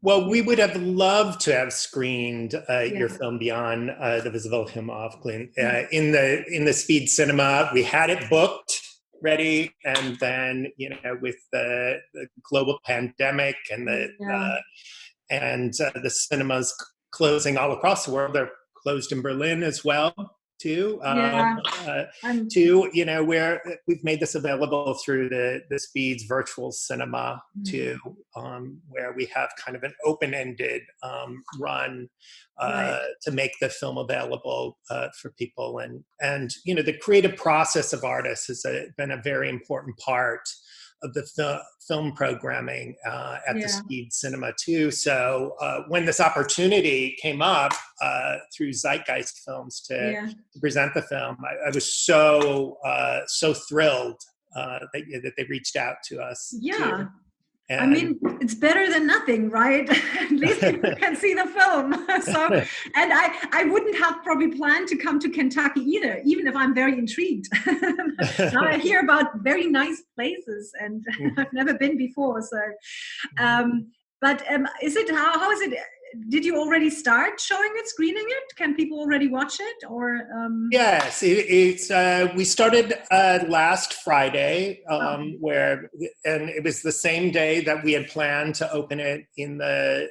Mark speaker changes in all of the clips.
Speaker 1: Well, we would have loved to have screened your
Speaker 2: Yeah.
Speaker 1: film Beyond the Visible Hilma of Klint in the Speed Cinema. We had it booked, ready, and then with the global pandemic and
Speaker 2: Yeah.
Speaker 1: the cinemas closing all across the world, they're closed in Berlin as well. Too,
Speaker 2: Yeah.
Speaker 1: where we've made this available through the Speeds virtual cinema too, where we have kind of an open-ended run
Speaker 2: Right.
Speaker 1: to make the film available for people, and the creative process of artists has been a very important part of the film programming at the Speed Cinema too. So when this opportunity came up through Zeitgeist Films to present the film, I was so thrilled that they reached out to us.
Speaker 2: Yeah.
Speaker 1: Too.
Speaker 2: I mean, it's better than nothing, right? At least people can see the film. And I wouldn't have probably planned to come to Kentucky either, even if I'm very intrigued. Now I hear about very nice places, and I've never been before. So, but is it how is it? Did you already start showing it, screening it? Can people already watch it, or?
Speaker 1: Yes, it's. We started last Friday, and it was the same day that we had planned to open it in the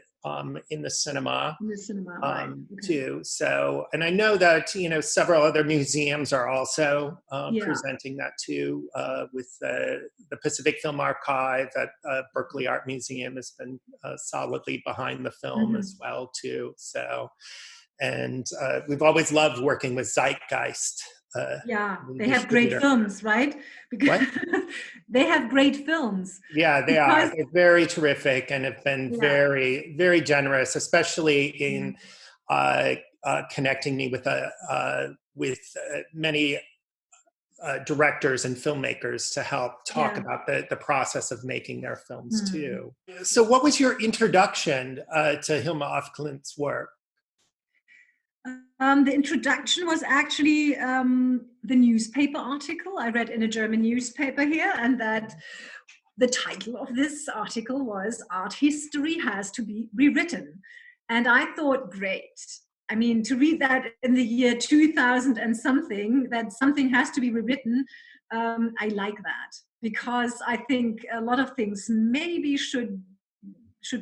Speaker 1: cinema.
Speaker 2: In the cinema, right.
Speaker 1: Too. So, and I know that several other museums are also presenting that too. With the Pacific Film Archive at Berkeley Art Museum has been solidly behind the film as well too. So, and we've always loved working with Zeitgeist.
Speaker 2: They have great films, right? Because they have great films.
Speaker 1: Yeah, they are. They're very terrific and have been very, very generous, especially in connecting me with many directors and filmmakers to help talk about the process of making their films too. So what was your introduction to Hilma af Klint's work?
Speaker 2: The introduction was actually the newspaper article I read in a German newspaper here, and that the title of this article was "Art History Has to Be Rewritten." And I thought, great. I mean, to read that in the year 2000 and something, that something has to be rewritten, I like that, because I think a lot of things maybe should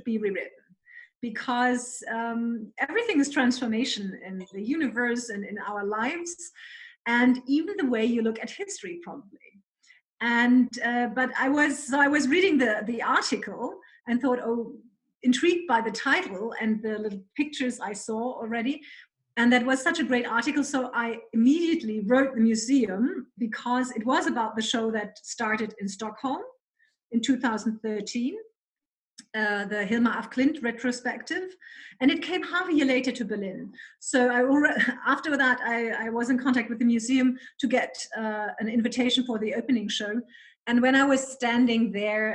Speaker 2: be rewritten. Because everything is transformation in the universe and in our lives, and even the way you look at history, probably. And but I was reading the article and thought, intrigued by the title and the little pictures I saw already, and that was such a great article. So I immediately wrote the museum, because it was about the show that started in Stockholm in 2013. The Hilma af Klint retrospective, and it came half a year later to Berlin. So after that, I was in contact with the museum to get an invitation for the opening show. And when I was standing there,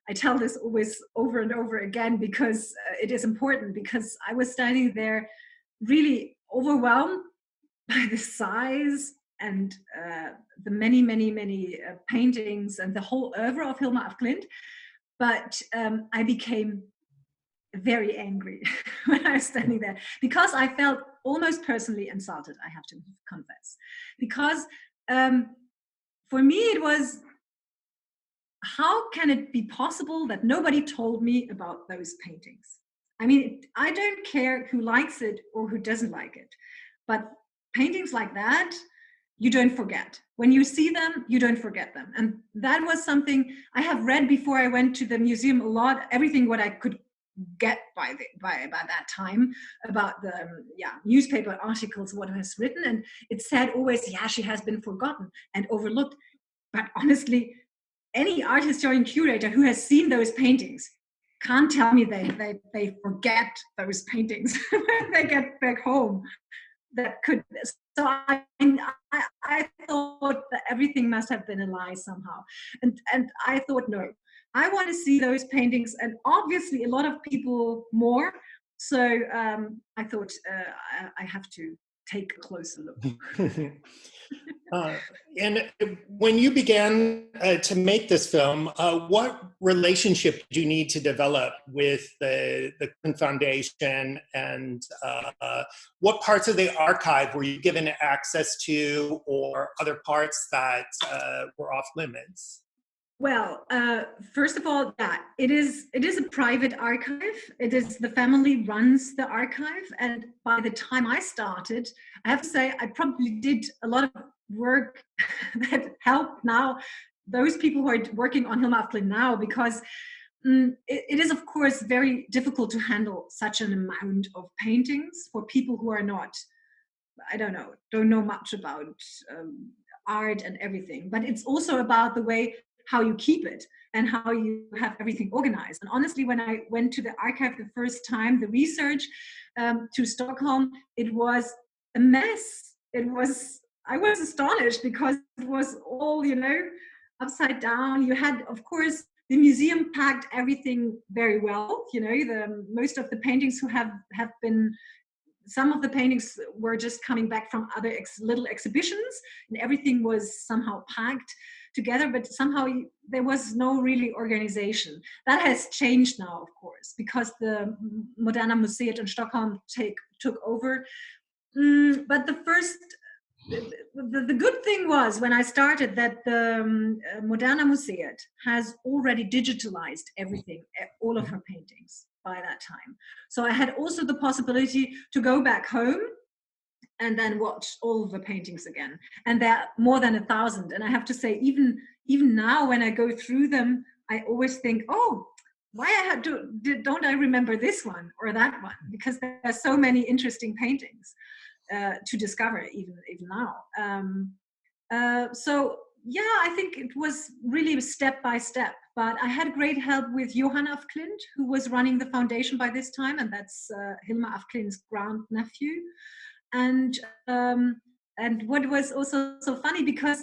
Speaker 2: I tell this always over and over again, because it is important, because I was standing there really overwhelmed by the size and the many, many, many paintings and the whole oeuvre of Hilma af Klint. But I became very angry when I was standing there, because I felt almost personally insulted, I have to confess. Because for me it was, how can it be possible that nobody told me about those paintings? I mean, I don't care who likes it or who doesn't like it, but paintings like that, you don't forget. When you see them, you don't forget them. And that was something I have read before I went to the museum a lot, everything what I could get by that time about the newspaper articles, what was written. And it said always, she has been forgotten and overlooked. But honestly, any art historian curator who has seen those paintings can't tell me they forget those paintings when they get back home. So I thought that everything must have been a lie somehow. And I thought, no, I want to see those paintings, and obviously a lot of people more. So I thought I have to take a closer look.
Speaker 1: And when you began to make this film, what relationship did you need to develop with the Klint Foundation, and what parts of the archive were you given access to, or other parts that were off limits?
Speaker 2: Well, first of all, yeah, it is a private archive. It is, the family runs the archive, and by the time I started, I have to say I probably did a lot of work that helped now those people who are working on Hilma af Klint now, because it is of course very difficult to handle such an amount of paintings for people who are not, I don't know much about art and everything, but it's also about the way how you keep it and how you have everything organized. And honestly, when I went to the archive the first time, the research to Stockholm, it was a mess. I was astonished because it was all, upside down. You had, of course, the museum packed everything very well. Most of the paintings who have been, some of the paintings were just coming back from other little exhibitions, and everything was somehow packed together, but somehow there was no really organization. That has changed now, of course, because the Moderna Museet in Stockholm took over. But the good thing was when I started that the Moderna Museet has already digitalized everything, all of her paintings by that time. So I had also the possibility to go back home and then watch all of the paintings again. And there are more than 1,000. And I have to say, even now when I go through them, I always think, oh, why don't I remember this one or that one? Because there are so many interesting paintings to discover even now. So yeah, I think it was really step by step. But I had great help with Johan af Klint, who was running the foundation by this time, and that's Hilma af Klint's grandnephew. And what was also so funny, because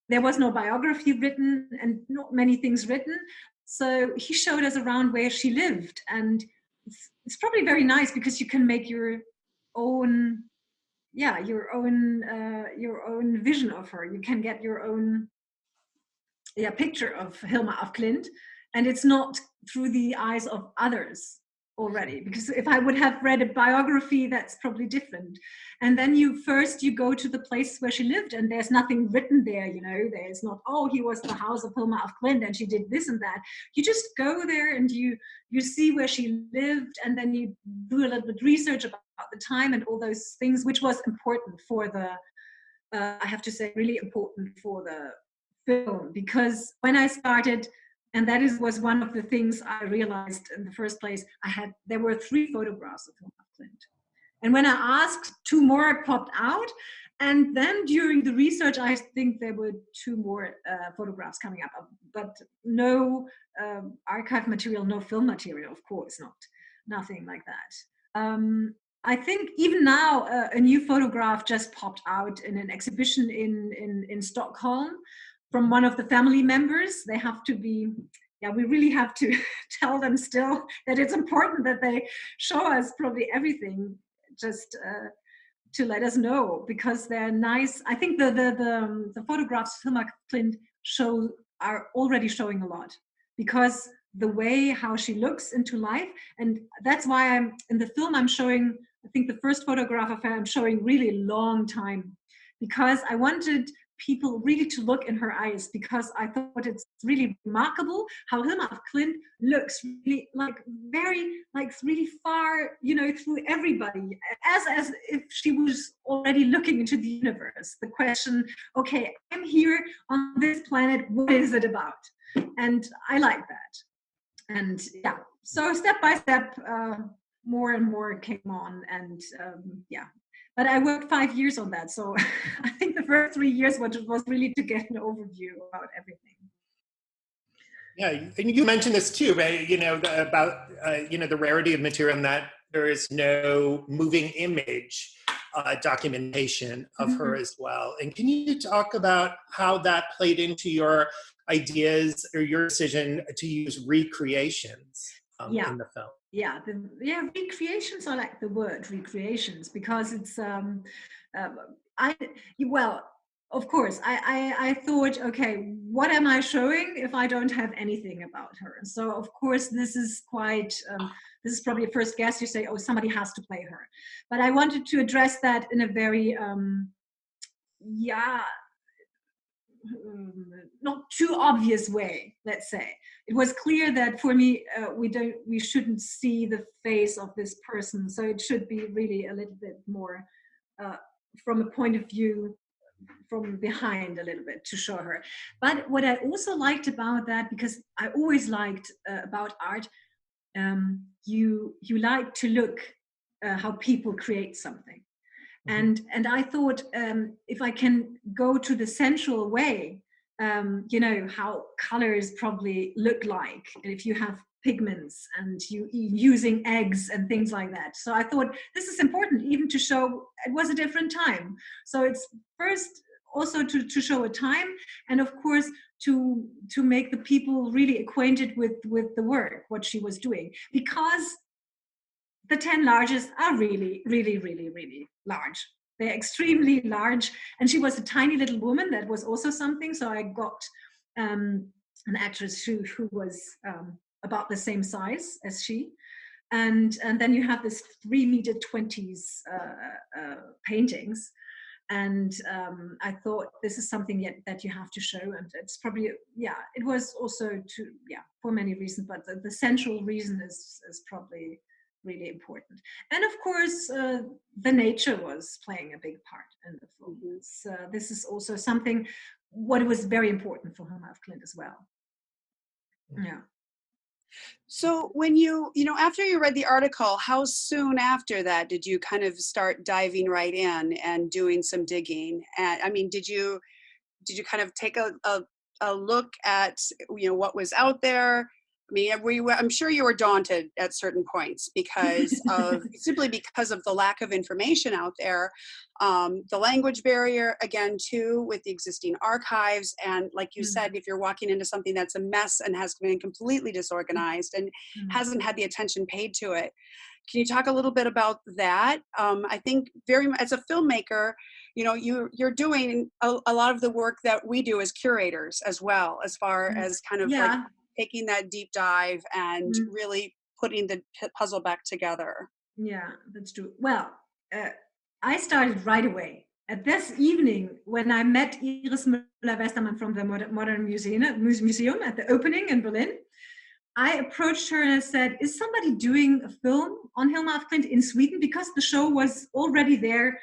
Speaker 2: there was no biography written and not many things written, so he showed us around where she lived, and it's probably very nice because you can make your own vision of her. You can get your own picture of Hilma af Klint, and it's not through the eyes of others already, because if I would have read a biography, that's probably different. And then you go to the place where she lived, and there's nothing written there. There's not, oh, he was the house of Hilma af Klint and she did this and that. You just go there and you see where she lived, and then you do a little bit research about the time and all those things, which was important for the I have to say really important for the film. Because when I started, and that was one of the things I realized in the first place, there were 3 photographs of Hilma af Klint. And when I asked, 2 more popped out. And then during the research, I think there were 2 more photographs coming up, but no archive material, no film material, of course, nothing like that. I think even now, a new photograph just popped out in an exhibition in Stockholm from one of the family members. They have to be, we really have to tell them still that it's important that they show us probably everything, just to let us know, because they're nice. I think the photographs Hilma af Klint are already showing a lot, because the way how she looks into life, and that's why in the film I'm showing, I think the first photograph of her I'm showing really long time, because I wanted people really to look in her eyes, because I thought it's really remarkable how Hilma af Klint looks really really far, through everybody, as if she was already looking into the universe. The question, okay, I'm here on this planet, what is it about? And I like that. And so step by step, more and more came on, and but I worked 5 years on that. So I think the first 3 years was really to get an overview about everything.
Speaker 1: Yeah, and you mentioned this too, right? About the rarity of material, and that there is no moving image documentation of her as well. And can you talk about how that played into your ideas or your decision to use recreations in the film?
Speaker 2: Recreations, I like the word recreations, because it's well, of course, I thought, okay, what am I showing if I don't have anything about her? So of course, this is quite, this is probably a first guess. You say, oh, somebody has to play her. But I wanted to address that in a very, not too obvious way, let's say. It was clear that for me, we shouldn't see the face of this person. So it should be really a little bit more from a point of view from behind a little bit to show her. But what I also liked about that, because I always liked about art, you like to look how people create something. And I thought, if I can go to the sensual way, you know, how colors probably look like, if you have pigments and you using eggs and things like that. So I thought this is important even to show it was a different time. So it's first also to show a time, and of course to make the people really acquainted with the work, what she was doing, because the 10 largest are really, really, really, really large. They're extremely large. And she was a tiny little woman. That was also something. So I got an actress who was about the same size as she. And then you have this 3-meter-20s paintings. And I thought this is something that you have to show. And it's probably, it was also for many reasons, but the central reason is probably really important. And of course, the nature was playing a big part in the film. This is also something what was very important for Hilma af Klint as well. Yeah.
Speaker 3: So when you after you read the article, how soon after that did you kind of start diving right in and doing some digging? And I mean, did you kind of take a look at what was out there? I mean, I'm sure you were daunted at certain points because of simply because of the lack of information out there, the language barrier, again, too, with the existing archives. And like you said, if you're walking into something that's a mess and has been completely disorganized and hasn't had the attention paid to it. Can you talk a little bit about that? I think very much as a filmmaker, you're doing a lot of the work that we do as curators as well, as far as kind of like taking that deep dive and really putting the puzzle back together.
Speaker 2: Yeah, that's true. Well, I started right away. At this evening, when I met Iris Müller-Westermann from the Modern Museum at the opening in Berlin, I approached her and I said, is somebody doing a film on Hilma af Klint in Sweden? Because the show was already there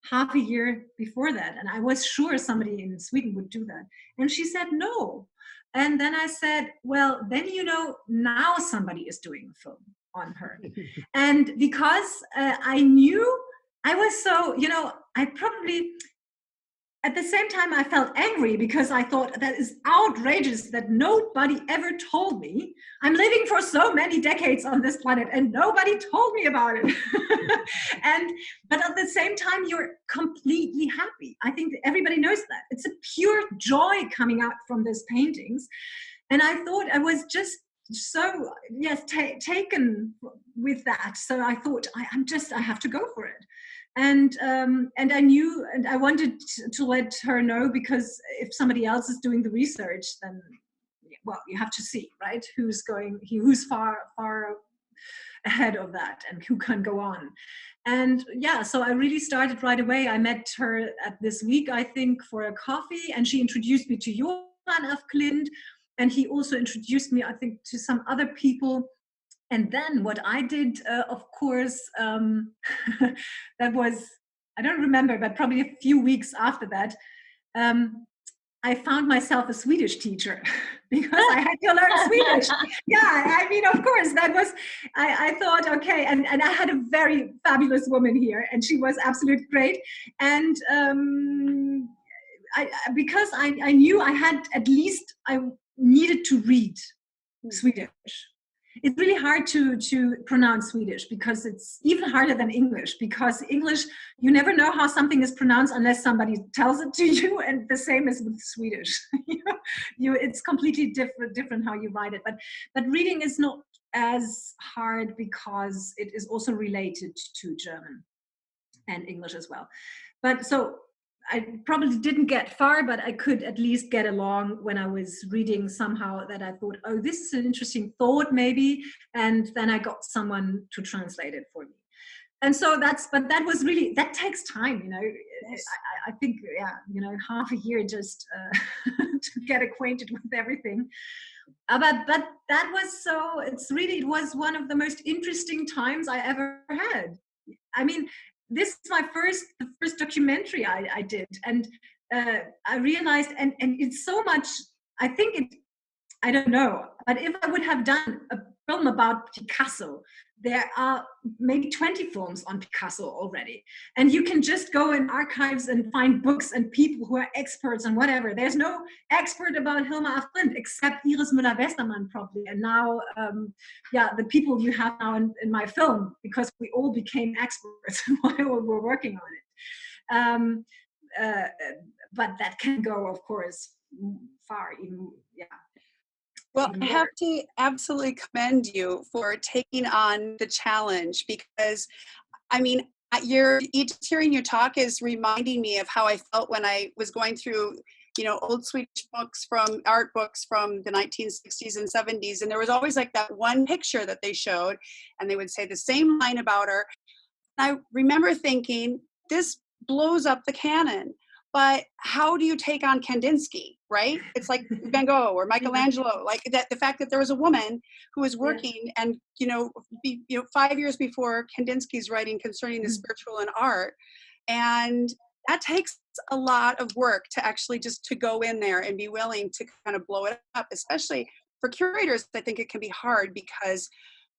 Speaker 2: half a year before that. And I was sure somebody in Sweden would do that. And she said, no. And then I said, well, then, now somebody is doing a film on her. And because I knew I was so, I probably, at the same time, I felt angry because I thought that is outrageous that nobody ever told me. I'm living for so many decades on this planet and nobody told me about it. But at the same time, you're completely happy. I think everybody knows that. It's a pure joy coming out from these paintings. And I thought I was just so, taken with that. So I thought I have to go for it. And I knew, and I wanted to let her know, because if somebody else is doing the research, then, well, you have to see, right? Who's far ahead of that and who can go on. And so I really started right away. I met her at this week, I think, for a coffee, and she introduced me to Johan af Klint, and he also introduced me, I think, to some other people. And then what I did, of course, that was, I don't remember, but probably a few weeks after that, I found myself a Swedish teacher because I had to learn Swedish. I mean, of course, that was, I thought, okay, and I had a very fabulous woman here, and she was absolutely great. And because I knew I had, at least I needed to read Swedish. It's really hard to pronounce Swedish, because it's even harder than English, because English, you never know how something is pronounced unless somebody tells it to you, and the same is with Swedish. It's completely different how you write it, but reading is not as hard because it is also related to German. and English as well. But so I probably didn't get far, but I could at least get along when I was reading somehow that I thought, oh, this is an interesting thought maybe. And then I got someone to translate it for me. And so but that was really, that takes time, you know.
Speaker 3: Yes.
Speaker 2: I think, yeah, you know, half a year just to get acquainted with everything. But that was so, it was one of the most interesting times I ever had. I mean, this is the first documentary I did. And I realized, and it's so much, I think I don't know, but if I would have done a film about Picasso, there are maybe 20 films on Picasso already. And you can just go in archives and find books and people who are experts and whatever. There's no expert about Hilma af Klint except Iris Müller-Westermann probably. And now, the people you have now in my film, because we all became experts while we were working on it. But that can go, of course, far even, yeah.
Speaker 3: Well, I have to absolutely commend you for taking on the challenge, because, I mean, hearing your talk is reminding me of how I felt when I was going through, you know, old Swedish art books from the 1960s and 70s. And there was always like that one picture that they showed, and they would say the same line about her. And I remember thinking, this blows up the canon. But how do you take on Kandinsky, right? It's like Van Gogh or Michelangelo, like that. The fact that there was a woman who was working, and 5 years before Kandinsky's writing concerning the spiritual and art, and that takes a lot of work to actually just to go in there and be willing to kind of blow it up, especially for curators. I think it can be hard because,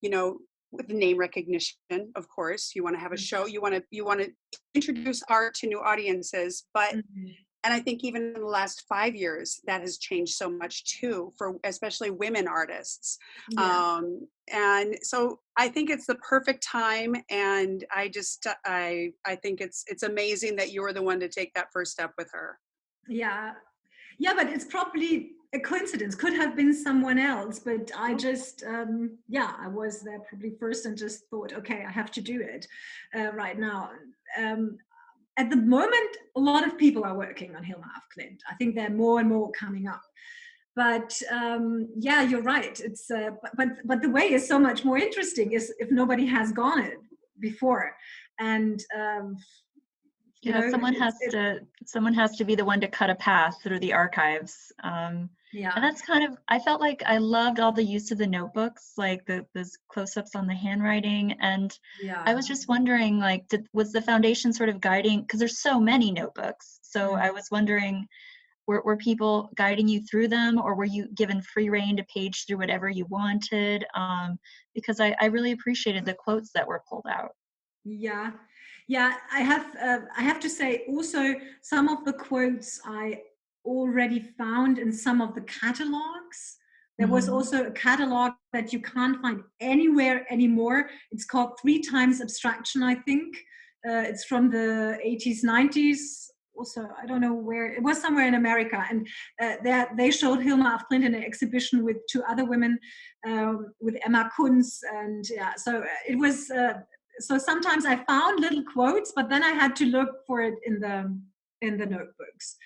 Speaker 3: you know, with the name recognition, of course, you want to have a show, you want to introduce art to new audiences, but and I think even in the last 5 years that has changed so much too, for especially women artists. And so I think it's the perfect time, and I think it's amazing that you were the one to take that first step with her.
Speaker 2: But it's probably a coincidence. Could have been someone else, but I just I was there probably first and just thought, okay, I have to do it right now. At the moment, a lot of people are working on Hilma af Klint. I think there are more and more coming up. But you're right. It's but the way is so much more interesting is if nobody has gone it before, and
Speaker 4: someone has to be the one to cut a path through the archives. And that's kind of, I felt like I loved all the use of the notebooks, like those close-ups on the handwriting. And I was just wondering, like, was the foundation sort of guiding, because there's so many notebooks. So I was wondering, were people guiding you through them, or were you given free rein to page through whatever you wanted? Because I really appreciated the quotes that were pulled out.
Speaker 2: I have to say also some of the quotes I already found in some of the catalogs. There was also a catalog that you can't find anywhere anymore. It's called 3 Times Abstraction, I think. It's from the 80s, 90s. Also, I don't know where, it was somewhere in America. And they showed Hilma af Klint in an exhibition with 2 other women, with Emma Kunz. And so it was, so sometimes I found little quotes, but then I had to look for it in the notebooks.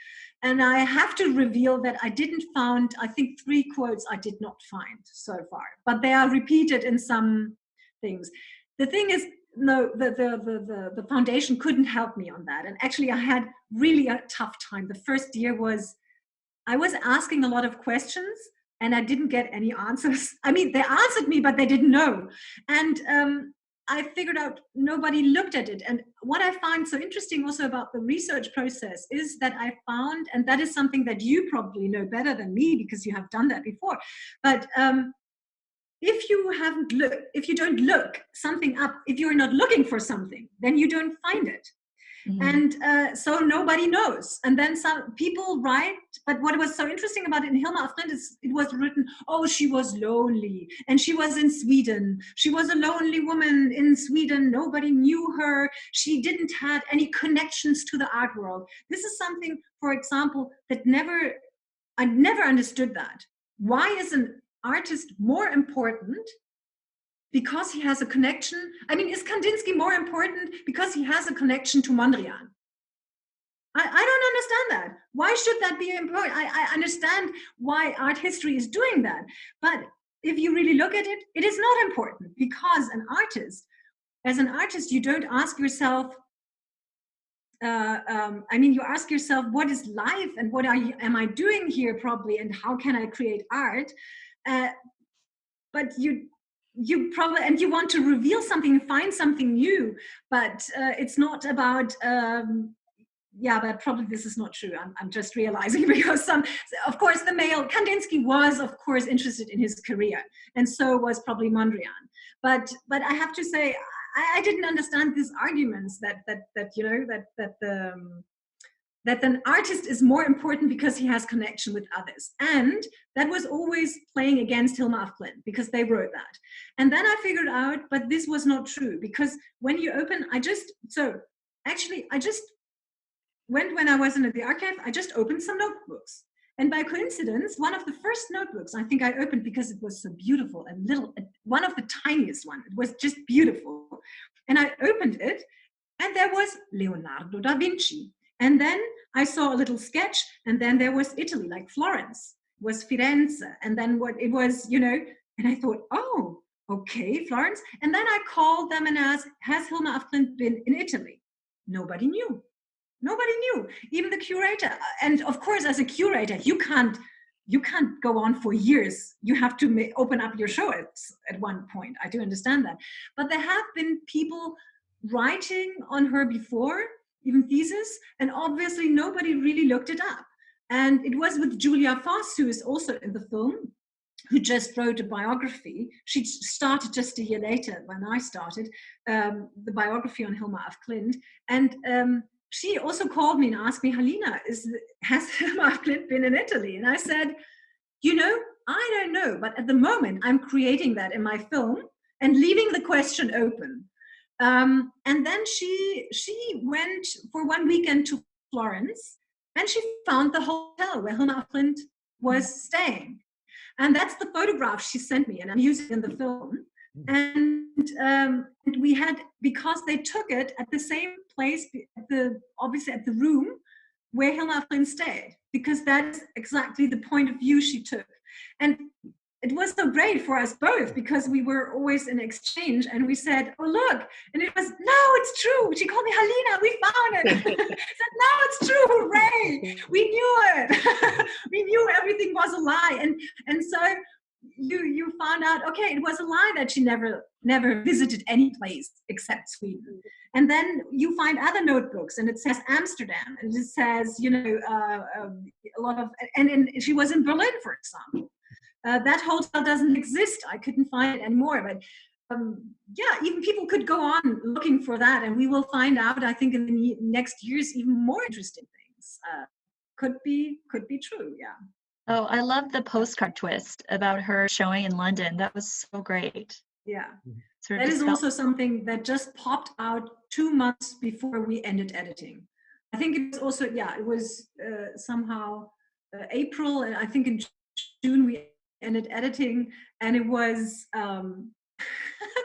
Speaker 2: And I have to reveal that I didn't find, I think 3 quotes I did not find so far, but they are repeated in some things. The thing is, no, the foundation couldn't help me on that. And actually I had really a tough time. The first year I was asking a lot of questions and I didn't get any answers. I mean, they answered me, but they didn't know. And I figured out nobody looked at it. And what I find so interesting also about the research process is that I found, and that is something that you probably know better than me because you have done that before, but if you don't look something up, if you're not looking for something, then you don't find it. And so nobody knows. And then some people write, but what was so interesting about it in Hilma af Klint is it was written, oh, she was lonely and she was in Sweden. She was a lonely woman in Sweden. Nobody knew her. She didn't have any connections to the art world. This is something, for example, that I never understood that. Why is an artist more important because he has a connection. I mean, is Kandinsky more important because he has a connection to Mondrian? I don't understand that. Why should that be important? I understand why art history is doing that. But if you really look at it, it is not important, because as an artist, you don't ask yourself, you ask yourself, what is life and what am I doing here probably, and how can I create art? But you probably, and you want to reveal something, find something new, but it's not about, but probably this is not true. I'm just realizing, because of course, Kandinsky was, of course, interested in his career, and so was probably Mondrian. But I have to say, I didn't understand these arguments that an artist is more important because he has connection with others. And that was always playing against Hilma af Klint, because they wrote that. And then I figured out, but this was not true, because when you open, when I was in the archive, I just opened some notebooks. And by coincidence, one of the first notebooks I think I opened, because it was so beautiful and little, one of the tiniest one, it was just beautiful. And I opened it, and there was Leonardo da Vinci. And then I saw a little sketch, and then there was Italy, like Florence, was Firenze. And then what it was, and I thought, oh, okay, Florence. And then I called them and asked, has Hilma af Klint been in Italy? Nobody knew. Nobody knew, even the curator. And of course, as a curator, you can't go on for years. You have to open up your show at one point. I do understand that. But there have been people writing on her before, even thesis, and obviously nobody really looked it up. And it was with Julia Voss, who is also in the film, who just wrote a biography. She started just a year later when I started, the biography on Hilma af Klint. And she also called me and asked me, Halina, has Hilma af Klint been in Italy? And I said, I don't know, but at the moment I'm creating that in my film and leaving the question open. And then she went for one weekend to Florence, and she found the hotel where Hilma af Klint was staying. And that's the photograph she sent me, and I'm using it in the film. And we had, because they took it at the same place, obviously at the room where Hilma af Klint stayed, because that's exactly the point of view she took. And it was so great for us both, because we were always in exchange, and we said, oh, look. And it was, no, it's true. She called me Halina, we found it. Said, no, it's true, hooray. We knew it. We knew everything was a lie. And so you found out, okay, it was a lie that she never visited any place except Sweden. And then you find other notebooks, and it says Amsterdam, and it says, a lot of, and she was in Berlin, for example. That hotel doesn't exist. I couldn't find it anymore. But even people could go on looking for that, and we will find out, I think, in the next years, even more interesting things. Could be true, yeah.
Speaker 4: Oh, I love the postcard twist about her showing in London. That was so great.
Speaker 2: Yeah. That is also something that just popped out 2 months before we ended editing. I think it was also, it was somehow April, and I think in June we ended editing, and it was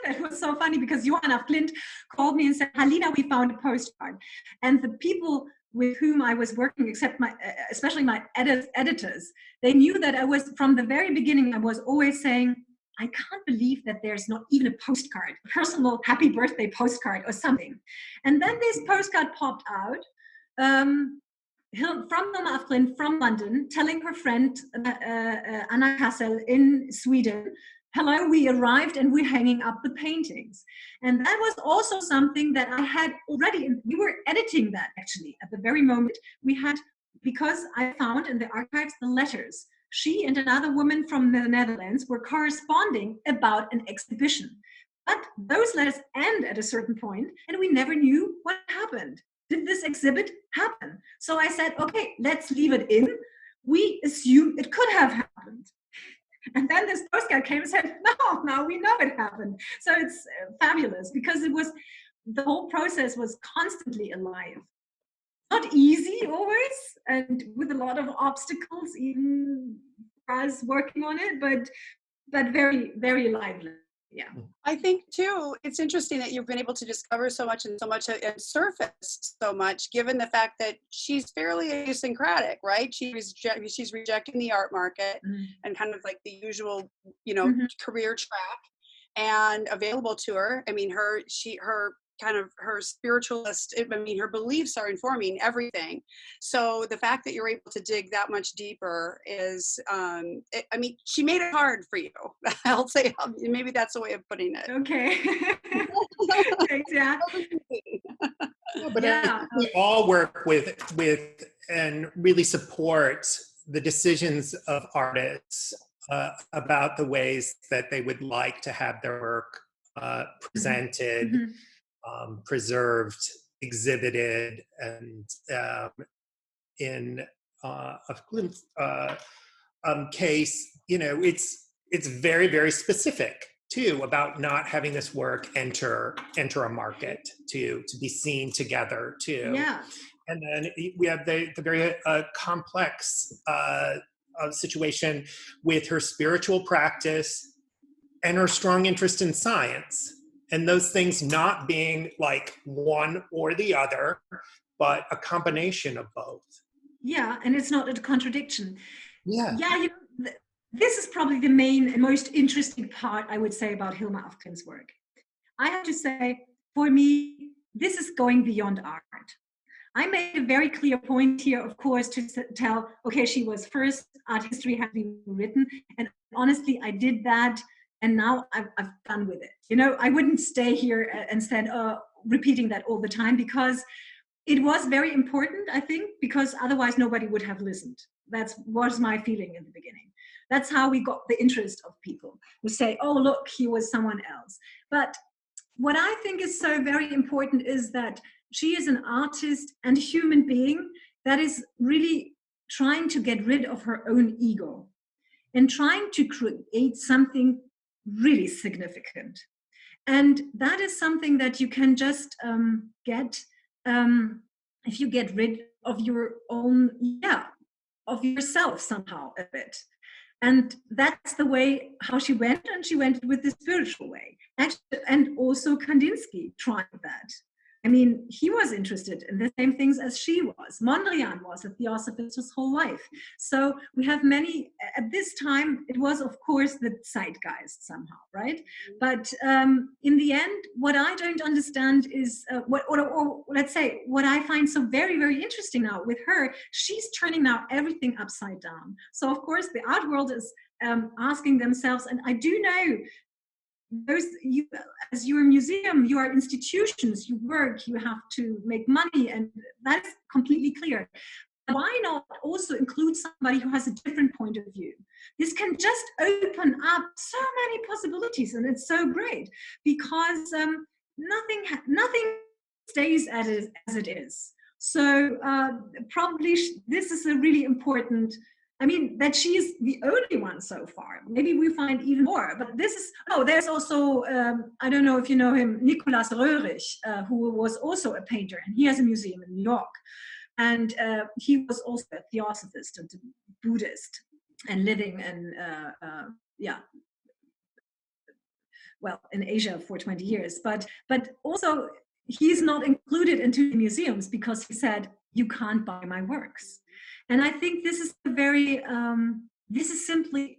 Speaker 2: it was so funny, because Johan af Klint called me and said, Halina, we found a postcard. And the people with whom I was working, especially my editors, they knew that I was, from the very beginning, I was always saying, I can't believe that there's not even a postcard, a personal happy birthday postcard or something. And then this postcard popped out from Hilma af Klint from London, telling her friend Anna Kassel in Sweden, hello, we arrived and we're hanging up the paintings. And that was also something that I had already, we were editing that actually at the very moment we had, because I found in the archives the letters. She and another woman from the Netherlands were corresponding about an exhibition. But those letters end at a certain point, and we never knew what happened. Did this exhibit happen? So I said, okay, let's leave it in. We assume it could have happened. And then this postcard came and said, no, now we know it happened. So it's fabulous, because the whole process was constantly alive. Not easy always, and with a lot of obstacles, even for us working on it, but very, very lively. Yeah.
Speaker 3: I think too, it's interesting that you've been able to discover so much and surface so much, given the fact that she's fairly idiosyncratic, right? She's rejecting the art market and kind of like the usual, career track and available to her. I mean, her spiritualist, her beliefs are informing everything. So the fact that you're able to dig that much deeper is, she made it hard for you. I'll say, maybe that's a way of putting it.
Speaker 2: Okay. Thanks, yeah.
Speaker 1: Yeah, but I think we all work with and really support the decisions of artists about the ways that they would like to have their work presented, preserved, exhibited, and in a Klint case, it's very, very specific too about not having this work enter a market to be seen together too.
Speaker 2: Yeah.
Speaker 1: And then we have the very complex situation with her spiritual practice and her strong interest in science, and those things not being like one or the other, but a combination of both.
Speaker 2: Yeah, and it's not a contradiction.
Speaker 1: Yeah.
Speaker 2: Yeah, this is probably the main and most interesting part, I would say, about Hilma af Klint's work. I have to say, for me, this is going beyond art. I made a very clear point here, of course, to tell, okay, she was first, art history had been written, and honestly, I did that, and now I've done with it. I wouldn't stay here and stand repeating that all the time, because it was very important, I think, because otherwise nobody would have listened. That was my feeling in the beginning. That's how we got the interest of people who say, oh, look, he was someone else. But what I think is so very important is that she is an artist and human being that is really trying to get rid of her own ego and trying to create something really significant. And that is something that you can just get if you get rid of your own, of yourself somehow a bit. And that's the way how she went, and she went with the spiritual way. And also Kandinsky tried that. I mean, he was interested in the same things as she was. Mondrian was a theosophist his whole life. So we have many, at this time, it was, of course, the zeitgeist somehow, right? But in the end, what I don't understand is, or let's say, what I find so very, very interesting now with her, she's turning now everything upside down. So, of course, the art world is asking themselves, and I do know, as your museum, you are institutions, you work, you have to make money, and that's completely clear. Why not also include somebody who has a different point of view? This can just open up so many possibilities, and it's so great, because nothing stays as it is. So probably this is a really important, that she is the only one so far. Maybe we find even more, but this is, there's also, I don't know if you know him, Nikolaus Röhrig, who was also a painter, and he has a museum in New York. And he was also a theosophist and a Buddhist, and living in, in Asia for 20 years. But also, he's not included into the museums because he said, you can't buy my works. And I think this is this is simply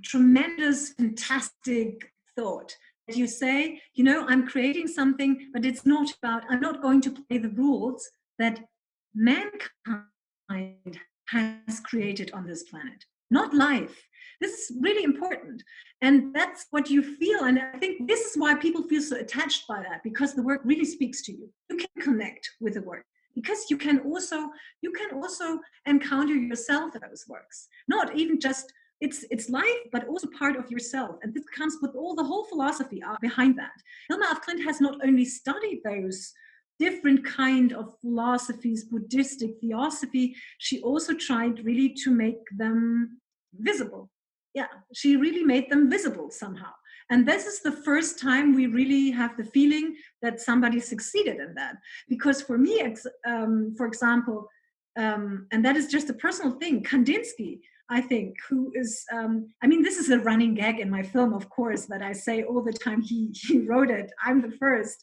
Speaker 2: tremendous, fantastic thought. That you say, I'm creating something, but it's not about, I'm not going to play the rules that mankind has created on this planet, not life. This is really important. And that's what you feel. And I think this is why people feel so attached by that, because the work really speaks to you. You can connect with the work. Because you can also encounter yourself in those works. Not even just it's life, but also part of yourself. And this comes with the whole philosophy behind that. Hilma af Klint has not only studied those different kind of philosophies, Buddhistic theosophy, she also tried really to make them visible. Yeah, she really made them visible somehow. And this is the first time we really have the feeling that somebody succeeded in that. Because for me, for example, and that is just a personal thing, Kandinsky, I think, who is, this is a running gag in my film, of course, that I say all the time, he wrote it, I'm the first.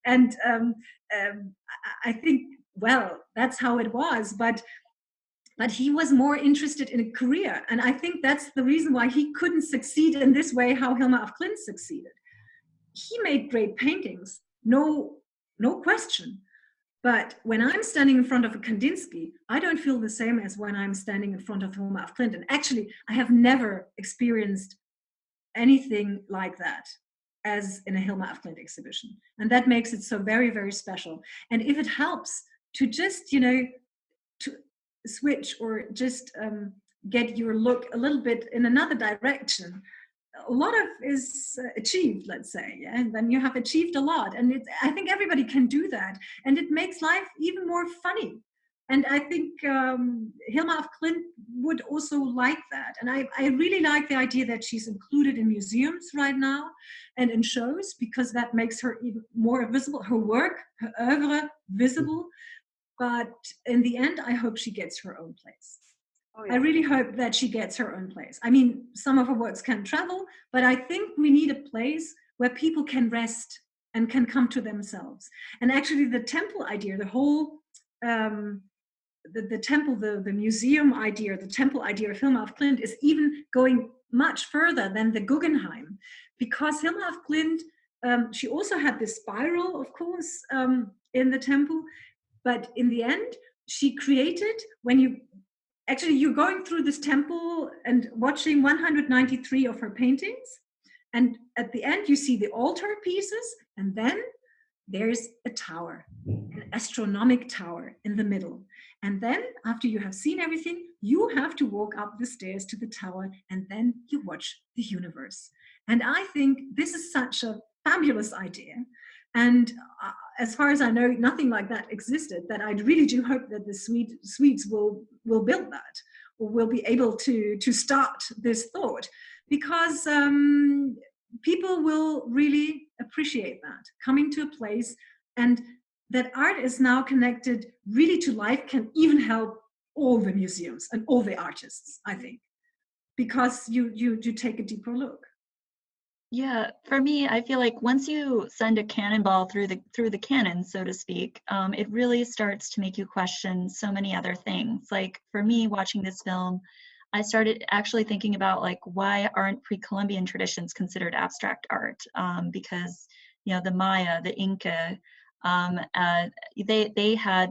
Speaker 2: And I think, well, that's how it was, but he was more interested in a career. And I think that's the reason why he couldn't succeed in this way, how Hilma af Klint succeeded. He made great paintings, no question. But when I'm standing in front of a Kandinsky, I don't feel the same as when I'm standing in front of Hilma af Klint. And actually, I have never experienced anything like that as in a Hilma af Klint exhibition. And that makes it so very, very special. And if it helps to just, to switch or just get your look a little bit in another direction, a lot of is achieved, let's say, yeah? And then you have achieved a lot. And I think everybody can do that. And it makes life even more funny. And I think Hilma af Klint would also like that. And I really like the idea that she's included in museums right now and in shows, because that makes her even more visible, her work, her oeuvre visible. But in the end, I hope she gets her own place. Oh, yeah. I really hope that she gets her own place. I mean, some of her works can travel, but I think we need a place where people can rest and can come to themselves. And actually the temple idea, the whole, the temple, the museum idea, the temple idea of Hilma af Klint is even going much further than the Guggenheim. Because Hilma af Klint, she also had this spiral, of course, in the temple. But in the end, she created, you're going through this temple and watching 193 of her paintings. And at the end, you see the altar pieces. And then there's a tower, an astronomic tower in the middle. And then after you have seen everything, you have to walk up the stairs to the tower. And then you watch the universe. And I think this is such a fabulous idea. And as far as I know, nothing like that existed, that I really do hope that the Swedes will build that, or will be able to start this thought, because people will really appreciate that, coming to a place, and that art is now connected really to life can even help all the museums and all the artists, I think, because you take a deeper look.
Speaker 4: Yeah, for me, I feel like once you send a cannonball through the cannon, so to speak, it really starts to make you question so many other things. Like for me, watching this film, I started actually thinking about like, why aren't pre-Columbian traditions considered abstract art? Because the Maya, the Inca, they had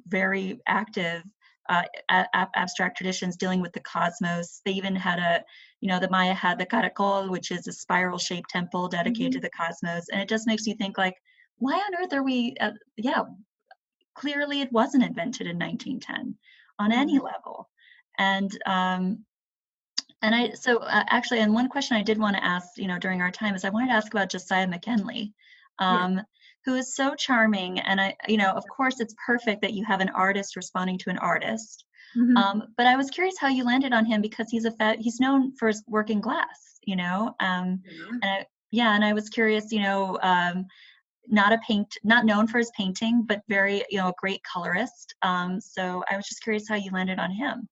Speaker 4: very active abstract traditions dealing with the cosmos. They even had the Maya had the caracol, which is a spiral-shaped temple dedicated to the cosmos. And it just makes you think like, why on earth are we, clearly it wasn't invented in 1910 on any level. And actually, and one question I did want to ask, during our time is I wanted to ask about Josiah McKinley, who is so charming. And of course, it's perfect that you have an artist responding to an artist. But I was curious how you landed on him, because he's known for his work in glass, and I was curious, not known for his painting, but very, a great colorist. So I was just curious how you landed on him.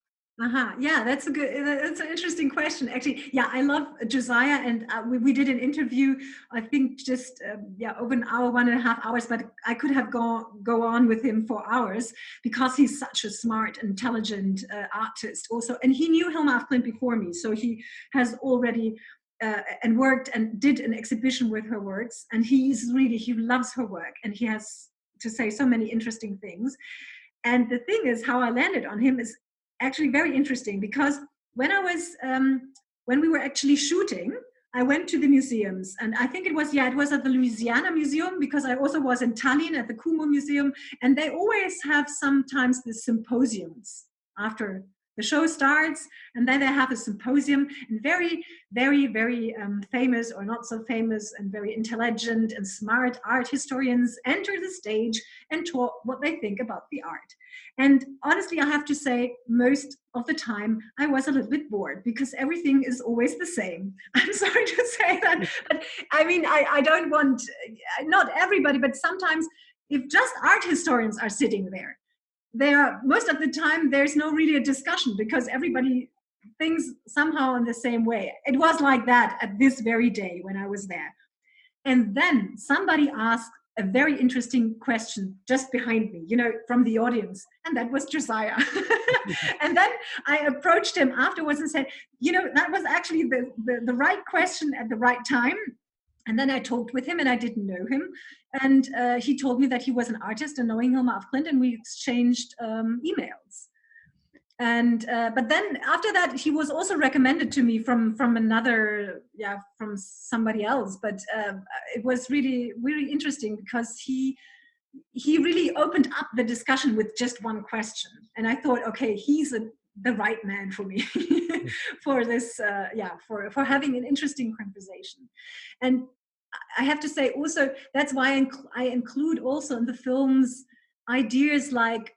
Speaker 2: Yeah, that's an interesting question, actually. Yeah, I love Josiah, and we did an interview, I think just over an hour, 1.5 hours, but I could have go on with him for hours, because he's such a smart, intelligent artist also. And he knew Hilma af Klint before me, so he has already and worked and did an exhibition with her works, and he loves her work, and he has to say so many interesting things. And the thing is, how I landed on him is actually very interesting, because when we were actually shooting, I went to the museums, and I think it was at the Louisiana Museum, because I also was in Tallinn at the Kumu Museum, and they always have sometimes the symposiums after the show starts, and then they have a symposium, and very, very, very famous or not so famous and very intelligent and smart art historians enter the stage and talk what they think about the art. And honestly, I have to say, most of the time, I was a little bit bored, because everything is always the same. I'm sorry to say that, but I mean, I don't want, not everybody, but sometimes if just art historians are sitting there, most of the time, there's no really a discussion, because everybody things somehow in the same way. It was like that at this very day when I was there. And then somebody asked a very interesting question just behind me, from the audience. And that was Josiah. And then I approached him afterwards and said, that was actually the right question at the right time. And then I talked with him, and I didn't know him. And he told me that he was an artist and knowing Hilma af Klint, and we exchanged emails. And but then after that, he was also recommended to me from somebody else. But it was really, really interesting because he really opened up the discussion with just one question. And I thought, okay, he's the right man for me for this, for having an interesting conversation. And I have to say also, that's why I include also in the films ideas like,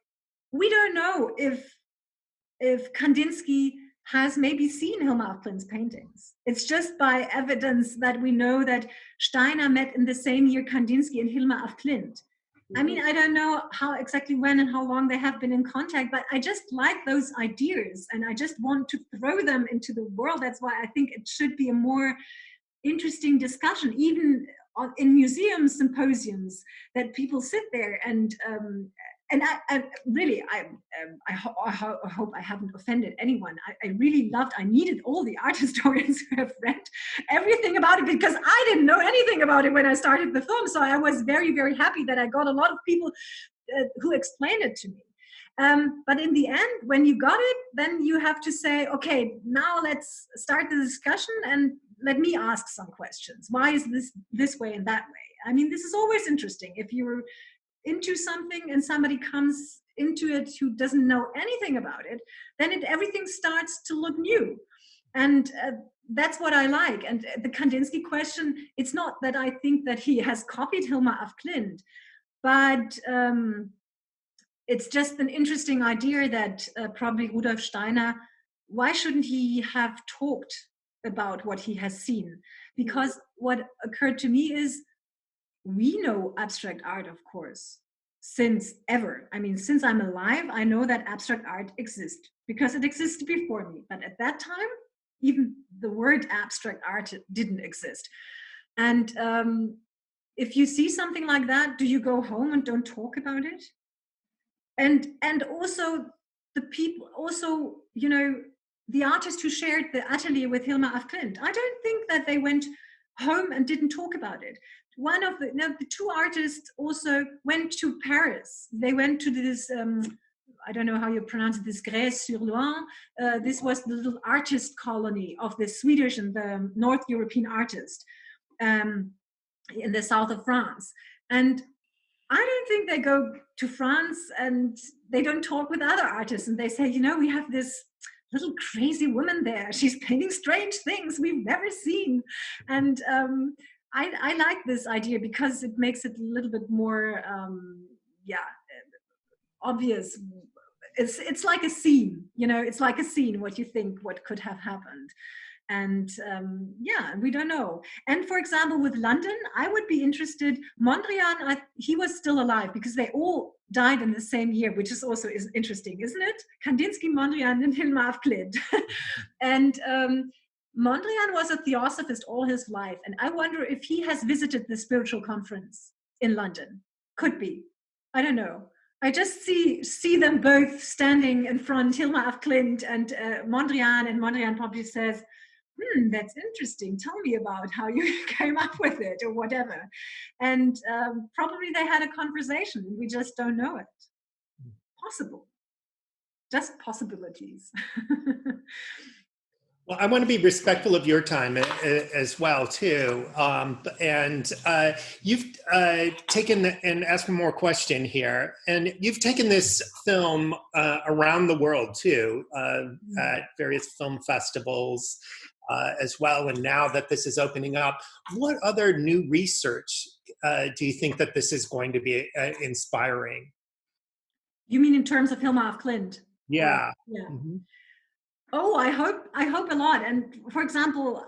Speaker 2: we don't know if Kandinsky has maybe seen Hilma af Klint's paintings. It's just by evidence that we know that Steiner met in the same year Kandinsky and Hilma af Klint. I mean, I don't know how exactly when and how long they have been in contact, but I just like those ideas and I just want to throw them into the world. That's why I think it should be a more interesting discussion, even in museum symposiums, that people sit there and I really hope I haven't offended anyone. I really I needed all the art historians who have read everything about it, because I didn't know anything about it when I started the film. So I was very, very happy that I got a lot of people who explained it to me. But in the end, when you got it, then you have to say, okay, now let's start the discussion and let me ask some questions. Why is this way and that way? I mean, this is always interesting. If you're into something and somebody comes into it who doesn't know anything about it, then everything starts to look new. And that's what I like. And the Kandinsky question, it's not that I think that he has copied Hilma af Klint, but it's just an interesting idea that probably Rudolf Steiner, why shouldn't he have talked about what he has seen? Because what occurred to me is, we know abstract art, of course, since ever. I mean, since I'm alive, I know that abstract art exists because it existed before me. But at that time, even the word abstract art didn't exist. And if you see something like that, do you go home and don't talk about it? And also the people, also, the artist who shared the atelier with Hilma af Klint, I don't think that they went home and didn't talk about it. One of the two artists also went to Paris. They went to this, I don't know how you pronounce it, this Grès-sur-Loing. This was the little artist colony of the Swedish and the North European artist in the south of France. And I don't think they go to France and they don't talk with other artists and they say, we have this little crazy woman there. She's painting strange things we've never seen. And I like this idea because it makes it a little bit more, obvious. It's like a scene, it's like a scene, what you think, what could have happened. And we don't know. And for example, with London, I would be interested, Mondrian, he was still alive because they all died in the same year, which is also interesting, isn't it? Kandinsky, Mondrian, and Hilma af Klint. And Mondrian was a theosophist all his life. And I wonder if he has visited the spiritual conference in London. Could be. I don't know. I just see them both standing in front, Hilma af Klint and Mondrian, and Mondrian probably says, that's interesting. Tell me about how you came up with it or whatever. And probably they had a conversation. We just don't know it. Possible. Just possibilities.
Speaker 1: Well, I want to be respectful of your time as well, too. And you've taken, and asked for more question here, and you've taken this film around the world, too, at various film festivals as well. And now that this is opening up, what other new research do you think that this is going to be inspiring?
Speaker 2: You mean in terms of Hilma af Klint?
Speaker 1: Yeah.
Speaker 2: Yeah.
Speaker 1: Mm-hmm.
Speaker 2: Oh, I hope a lot. And for example,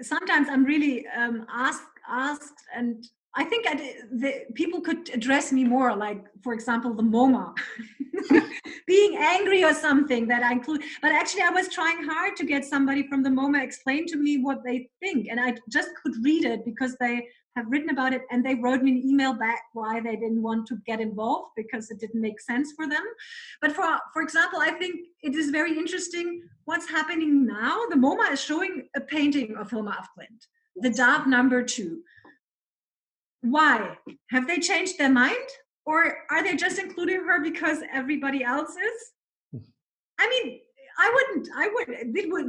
Speaker 2: sometimes I'm really asked, and I think people could address me more, like, for example, the MoMA, being angry or something that I include. But actually, I was trying hard to get somebody from the MoMA explain to me what they think, and I just could read it because they have written about it, and they wrote me an email back why they didn't want to get involved because it didn't make sense for them. But for example, I think it is very interesting what's happening now. The MoMA is showing a painting of Hilma af Klint, the Dove #2. Why? Have they changed their mind? Or are they just including her because everybody else is? I mean,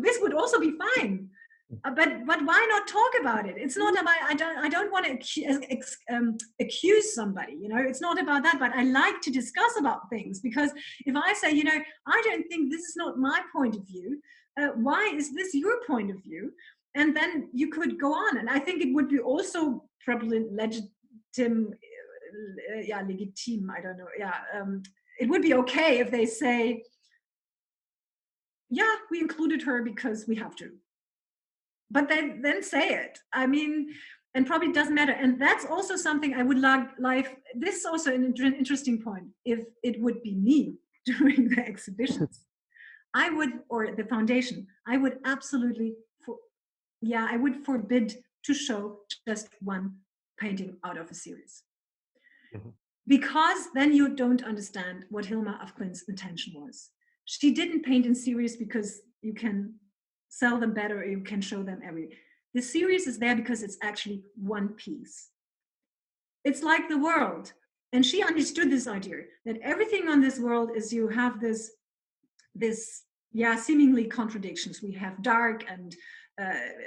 Speaker 2: this would also be fine. But why not talk about it? It's not about, I don't want to accuse somebody, you know, it's not about that, but I like to discuss about things, because if I say, you know, I don't think this is not my point of view, why is this your point of view? And then you could go on. And I think it would be also probably legitim, I don't know. It would be okay if they say, yeah, we included her because we have to. But then say it. I mean, and probably doesn't matter. And that's also something I would like. This is also an interesting point. If it would be me during the exhibitions, I would, or the foundation, I would absolutely, I would forbid to show just one painting out of a series. Mm-hmm. Because then you don't understand what Hilma af Klint's intention was. She didn't paint in series because you can sell them better or you can show them the series is there because it's actually one piece. It's like the world. And she understood this idea that everything on this world is, you have this seemingly contradictions. We have dark and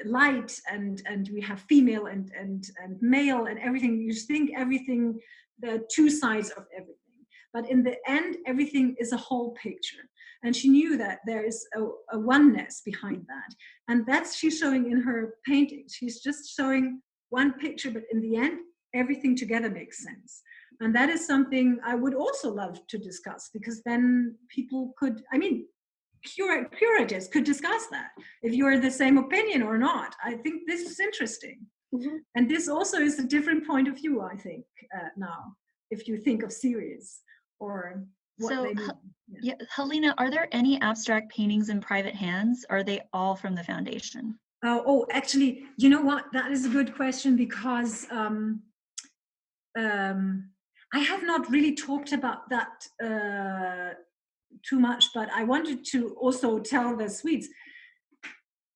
Speaker 2: light, and we have female and male and everything. You think everything, the two sides of everything. But in the end, everything is a whole picture. And she knew that there is a oneness behind that. And that's she's showing in her paintings. She's just showing one picture, but in the end, everything together makes sense. And that is something I would also love to discuss, because then people could, I mean, curators could discuss that, if you're the same opinion or not. I think this is interesting. Mm-hmm. And this also is a different point of view, I think, now, if you think of series or what they mean.
Speaker 4: Yeah, Halina, are there any abstract paintings in private hands? Or are they all from the foundation?
Speaker 2: Oh, actually, you know what? That is a good question, because I have not really talked about that too much, but I wanted to also tell the Swedes.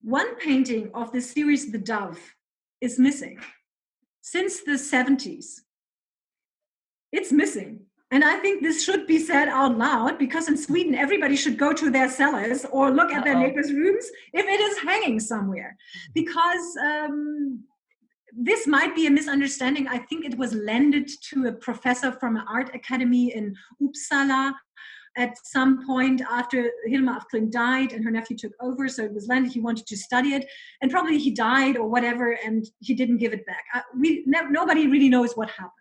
Speaker 2: One painting of the series The Dove is missing since the 70s. It's missing. And I think this should be said out loud, because in Sweden, everybody should go to their cellars or look at their neighbors' rooms if it is hanging somewhere. Because this might be a misunderstanding. I think it was lended to a professor from an art academy in Uppsala at some point after Hilma af Klint died and her nephew took over. So it was lended, he wanted to study it. And probably he died or whatever, and he didn't give it back. Nobody really knows what happened.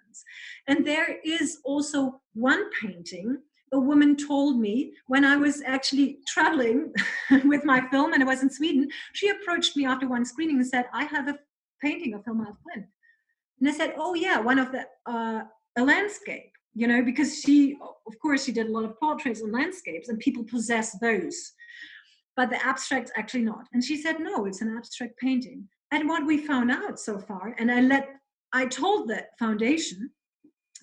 Speaker 2: And there is also one painting a woman told me when I was actually traveling with my film and I was in Sweden. She approached me after one screening and said, I have a painting of Hilma af Klint. And I said, oh yeah, one of the, a landscape, you know, because she, of course, she did a lot of portraits and landscapes and people possess those. But the abstract's actually not. And she said, no, it's an abstract painting. And what we found out so far, and I told the foundation,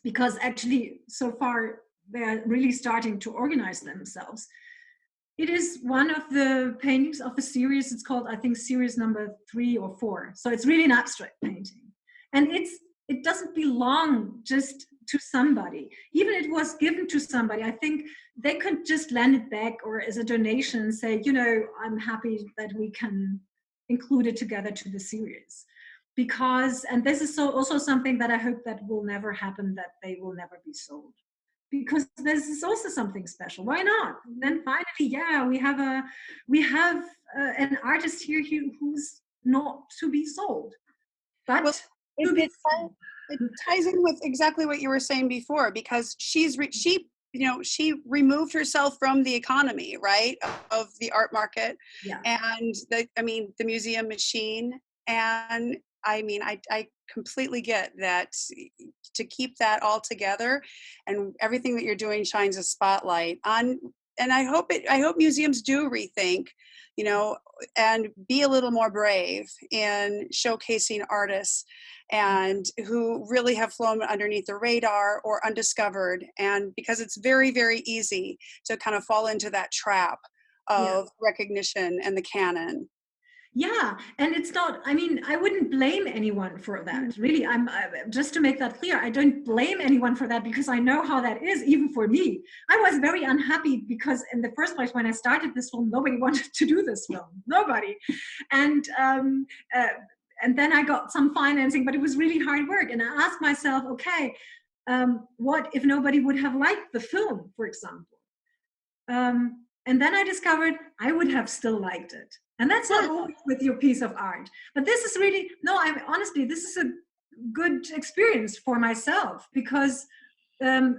Speaker 2: because actually so far they're really starting to organize themselves. It is one of the paintings of the series. It's called, I think, series number 3 or 4. So it's really an abstract painting. And it doesn't belong just to somebody. Even if it was given to somebody, I think they could just lend it back or as a donation and say, you know, I'm happy that we can include it together to the series. Because, and this is also something that I hope that will never happen, that they will never be sold. Because this is also something special. Why not? Then finally, yeah, we have an artist here who's not to be sold. But well,
Speaker 3: it ties in with exactly what you were saying before, because she removed herself from the economy, right, of the art market, yeah, and the museum machine. And I completely get that, to keep that all together, and everything that you're doing shines a spotlight on I hope museums do rethink, you know, and be a little more brave in showcasing artists and who really have flown underneath the radar or undiscovered. And because it's very, very easy to kind of fall into that trap of recognition and the canon.
Speaker 2: Yeah, and it's not, I mean, I wouldn't blame anyone for that. Really, just to make that clear, I don't blame anyone for that because I know how that is, even for me. I was very unhappy because in the first place, when I started this film, nobody wanted to do this film, nobody. And then I got some financing, but it was really hard work. And I asked myself, okay, what if nobody would have liked the film, for example? And then I discovered I would have still liked it. And that's not always with your piece of art. But this is really, honestly, this is a good experience for myself because I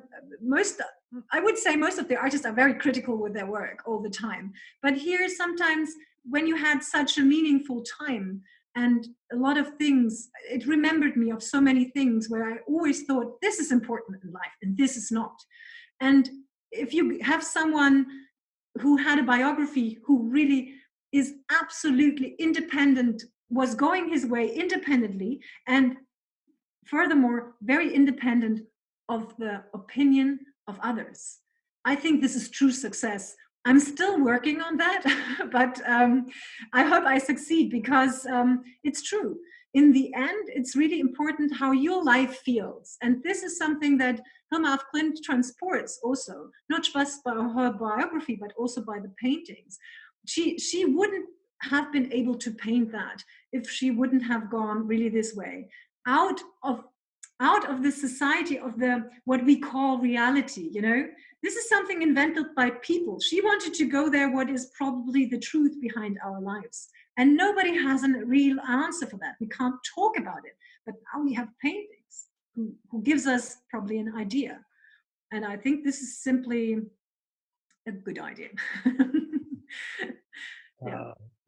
Speaker 2: would say most of the artists are very critical with their work all the time. But here, sometimes when you had such a meaningful time and a lot of things, it remembered me of so many things where I always thought, this is important in life and this is not. And if you have someone who had a biography who really is absolutely independent, was going his way independently, and furthermore, very independent of the opinion of others. I think this is true success. I'm still working on that, but I hope I succeed because it's true. In the end, it's really important how your life feels. And this is something that Hilma af Klint transports also, not just by her biography, but also by the paintings. She wouldn't have been able to paint that if she wouldn't have gone really this way, out of the society of the what we call reality. You know, this is something invented by people. She wanted to go there, what is probably the truth behind our lives, and nobody has a real answer for that. We can't talk about it, but now we have paintings who gives us probably an idea, and I think this is simply a good idea.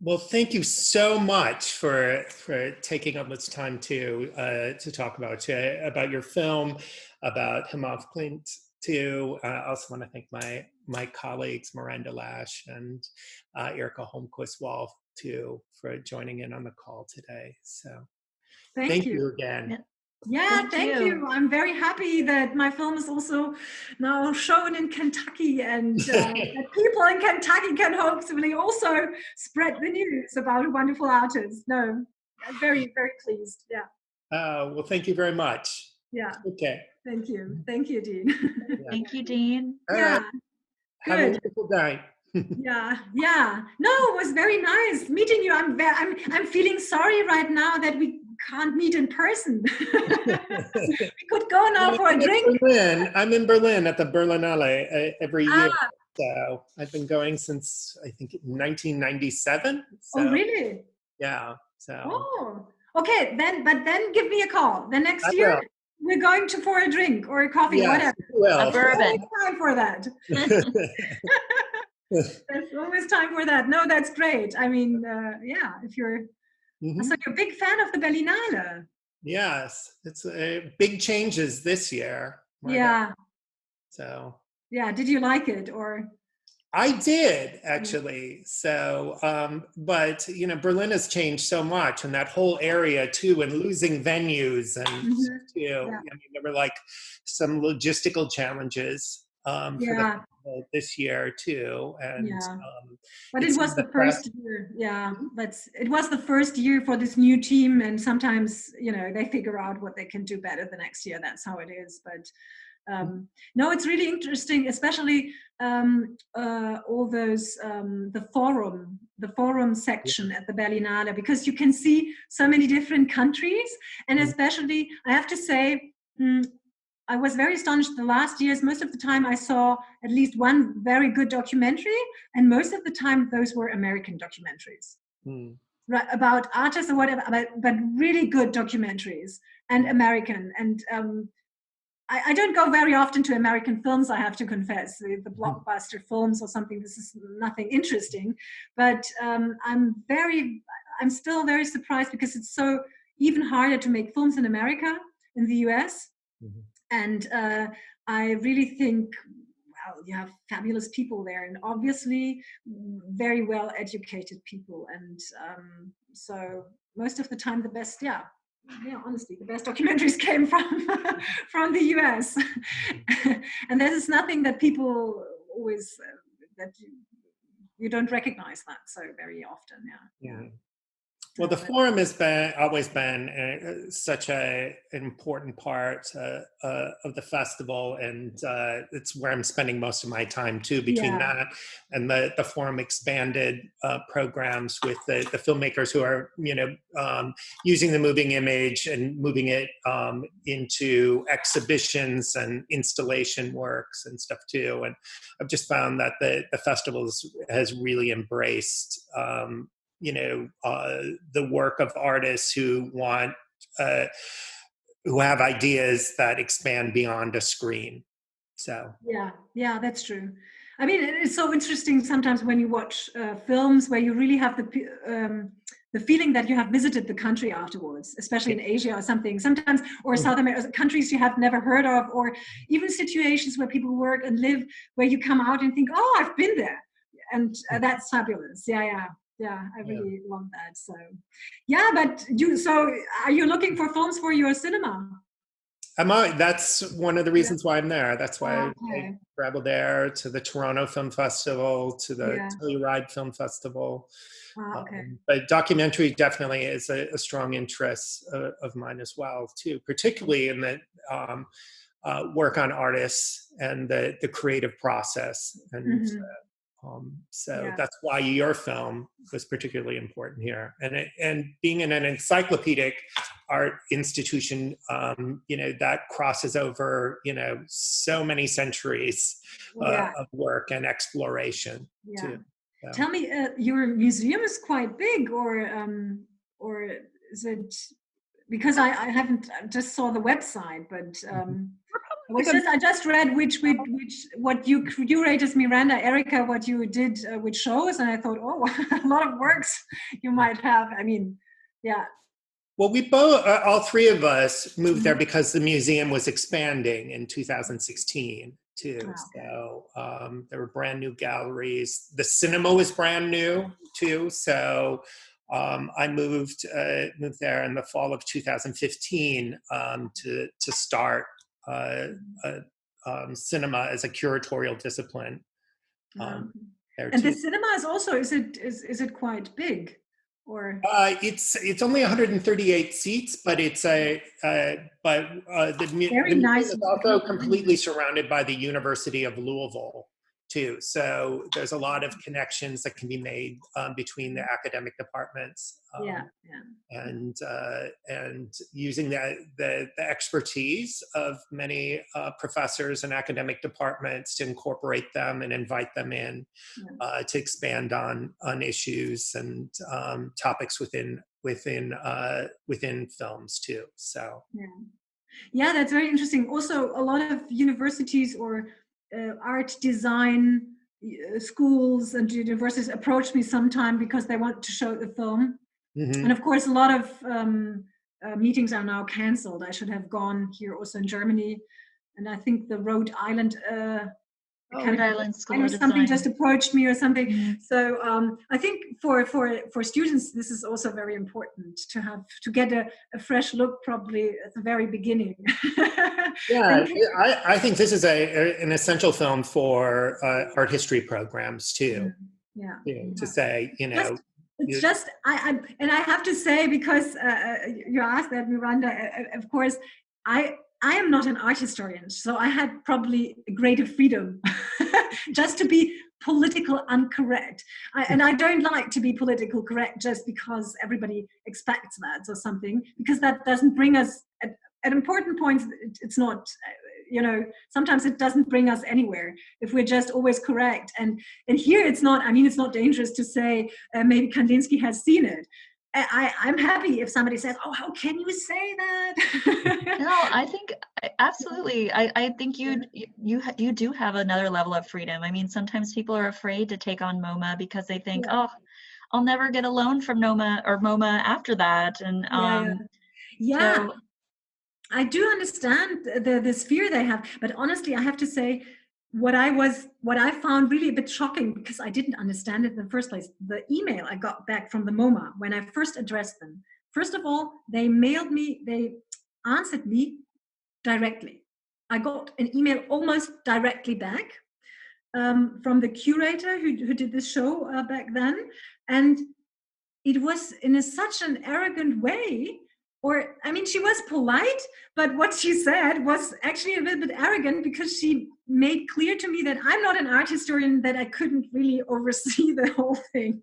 Speaker 1: Well, thank you so much for taking up this time to talk about your film, about Hilma af Klint too. I also want to thank my colleagues Miranda Lash and Erika Holmquist-Wall too for joining in on the call today. So thank you again.
Speaker 2: Yeah, thank you. I'm very happy that my film is also now shown in Kentucky, and that people in Kentucky can hopefully also spread the news about a wonderful artist. No, I'm very, very pleased. Yeah.
Speaker 1: Well, thank you very much.
Speaker 2: Yeah.
Speaker 1: Okay.
Speaker 2: Thank you. Thank you, Dean.
Speaker 4: Yeah. Thank you, Dean.
Speaker 1: All right. Have a wonderful day.
Speaker 2: Yeah. No, it was very nice meeting you. I'm feeling sorry right now that we can't meet in person. We could go now for a drink.
Speaker 1: I'm in Berlin at the Berlinale every year. So I've been going since I think 1997. So,
Speaker 2: oh, really?
Speaker 1: Yeah. So.
Speaker 2: Oh, okay. But then give me a call. The next year we're going for a drink or a coffee, whatever.
Speaker 4: A bourbon.
Speaker 2: Time for that. There's always time for that. No, that's great. I mean, if you're so you're a big fan of the Berlinale.
Speaker 1: Yes, it's big changes this year.
Speaker 2: Yeah.
Speaker 1: So.
Speaker 2: Yeah, did you like it or?
Speaker 1: I did actually. So, but you know, Berlin has changed so much, and that whole area too, and losing venues and too. I mean, there were like some logistical challenges for this year too, and
Speaker 2: but it was the first year. Yeah, it was the first year for this new team, and sometimes they figure out what they can do better the next year. That's how it is, but. No, it's really interesting, especially all those the forum section at the Berlinale, because you can see so many different countries, and especially I have to say I was very astonished the last years. Most of the time I saw at least one very good documentary, and most of the time those were American documentaries. Right, about artists or whatever, but really good documentaries and American. And I don't go very often to American films, I have to confess, the blockbuster films or something. This is nothing interesting, but I'm still very surprised because it's so even harder to make films in America, in the US. And I really think, you have fabulous people there, and obviously very well educated people. And so most of the time, the best, honestly, the best documentaries came from from the US. And there is nothing that people always that you don't recognize that so very often. Yeah.
Speaker 1: Well, the forum has always been such an important part of the festival, and it's where I'm spending most of my time too. Between that and the forum expanded programs with the filmmakers who are using the moving image and moving it into exhibitions and installation works and stuff too. And I've just found that the festival has really embraced the work of artists who want, who have ideas that expand beyond a screen. So.
Speaker 2: Yeah, that's true. I mean, it's so interesting sometimes when you watch films where you really have the feeling that you have visited the country afterwards, especially in Asia or something, sometimes, or South America, countries you have never heard of, or even situations where people work and live, where you come out and think, oh, I've been there. And that's fabulous. Yeah, I really love that. So, but are you looking for films for your cinema?
Speaker 1: That's one of the reasons why I'm there. That's why I traveled there to the Toronto Film Festival, to the Telluride Film Festival. But documentary definitely is a strong interest of mine as well, too, particularly in the work on artists and the creative process. And that's why your film was particularly important here. And being in an encyclopedic art institution, that crosses over, so many centuries of work and exploration too. So.
Speaker 2: Tell me, your museum is quite big, or is it? Because I haven't, just saw the website, but. I just read what you curators, Miranda, Erika, what you did with shows, and I thought, oh, a lot of works you might have. I mean,
Speaker 1: Well, we both, all three of us, moved there because the museum was expanding in 2016 too. So there were brand new galleries. The cinema was brand new too. So I moved there in the fall of 2015 to start. Cinema as a curatorial discipline.
Speaker 2: And the cinema is also, is it quite big, or?
Speaker 1: It's only 138 seats, but it's the museum is also completely surrounded by the University of Louisville too. So there's a lot of connections that can be made between the academic departments. And using the expertise of many professors and academic departments to incorporate them and invite them in to expand on issues and topics within films too. So
Speaker 2: that's very interesting. Also, a lot of universities or art design schools and universities approach me sometime because they want to show the film. And of course, a lot of meetings are now canceled. I should have gone here also in Germany. And I think the Rhode Island
Speaker 4: School of
Speaker 2: something
Speaker 4: Design
Speaker 2: just approached me or something. So I think for students, this is also very important to get a fresh look probably at the very beginning.
Speaker 1: I think this is an essential film for art history programs too. To say,
Speaker 2: It's just, I have to say, because you asked that, Miranda, of course, I am not an art historian, so I had probably greater freedom just to be political incorrect. And I don't like to be political correct just because everybody expects that or something, because that doesn't bring us, at important points, it's not, sometimes it doesn't bring us anywhere if we're just always correct. And here it's not, it's not dangerous to say maybe Kandinsky has seen it. I'm happy if somebody says, oh, how can you say that?
Speaker 4: No, I think absolutely. I think you do have another level of freedom. Sometimes people are afraid to take on MoMA because they think, oh, I'll never get a loan from MoMA after that. And
Speaker 2: so, I do understand this fear they have, but honestly, I have to say, what I found really a bit shocking, because I didn't understand it in the first place, the email I got back from the MoMA when I first addressed them. First of all, they answered me directly. I got an email almost directly back from the curator who did the show back then. And it was in such an arrogant way. Or, I mean, she was polite, but what she said was actually a little bit arrogant, because she made clear to me that I'm not an art historian, that I couldn't really oversee the whole thing.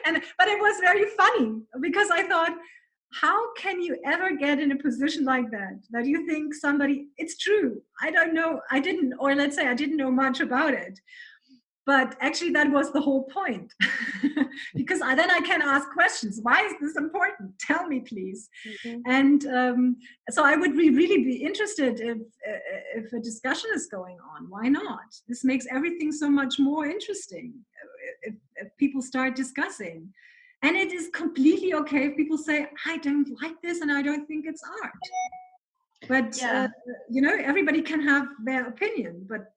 Speaker 2: But it was very funny, because I thought, how can you ever get in a position like that you think somebody, it's true, I don't know, I didn't know much about it. But actually, that was the whole point, because then I can ask questions. Why is this important? Tell me, please. Mm-hmm. And so I would really be interested if a discussion is going on. Why not? This makes everything so much more interesting if people start discussing. And it is completely okay if people say, I don't like this and I don't think it's art. But, everybody can have their opinion, but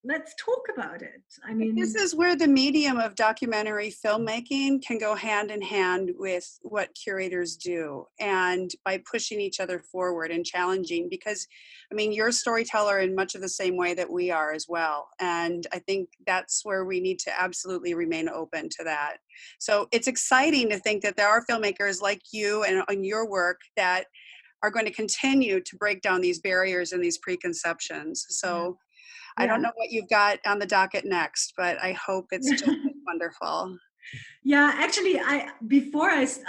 Speaker 2: let's talk about it. I mean,
Speaker 3: this is where the medium of documentary filmmaking can go hand in hand with what curators do, and by pushing each other forward and challenging, because I mean, you're a storyteller in much of the same way that we are as well. And I think that's where we need to absolutely remain open to that. So it's exciting to think that there are filmmakers like you and on your work that are going to continue to break down these barriers and these preconceptions. So I don't know what you've got on the docket next, but I hope it's just wonderful.
Speaker 2: Yeah, actually, I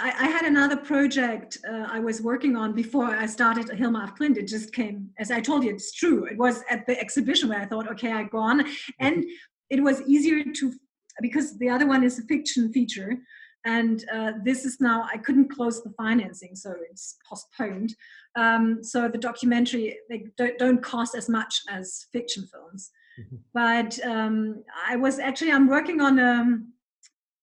Speaker 2: had another project I was working on before I started Hilma of Klint. It just came, as I told you, it's true. It was at the exhibition where I thought, okay, I go on. And it was easier because the other one is a fiction feature. And this is now, I couldn't close the financing, so it's postponed. So the documentary, they don't cost as much as fiction films. Mm-hmm. But I'm working on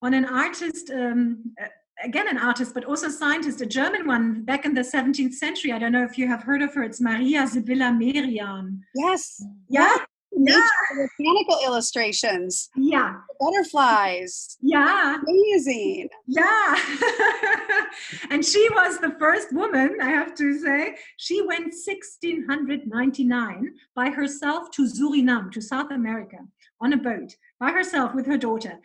Speaker 2: an artist, again an artist, but also a scientist, a German one back in the 17th century. I don't know if you have heard of her. It's Maria Sibylla Merian.
Speaker 3: Yes.
Speaker 2: Yeah.
Speaker 3: Yeah. Mechanical illustrations.
Speaker 2: Yeah.
Speaker 3: Butterflies.
Speaker 2: Yeah.
Speaker 3: Amazing.
Speaker 2: Yeah. And she was the first woman, I have to say. She went 1699 by herself to Suriname, to South America, on a boat, by herself with her daughter.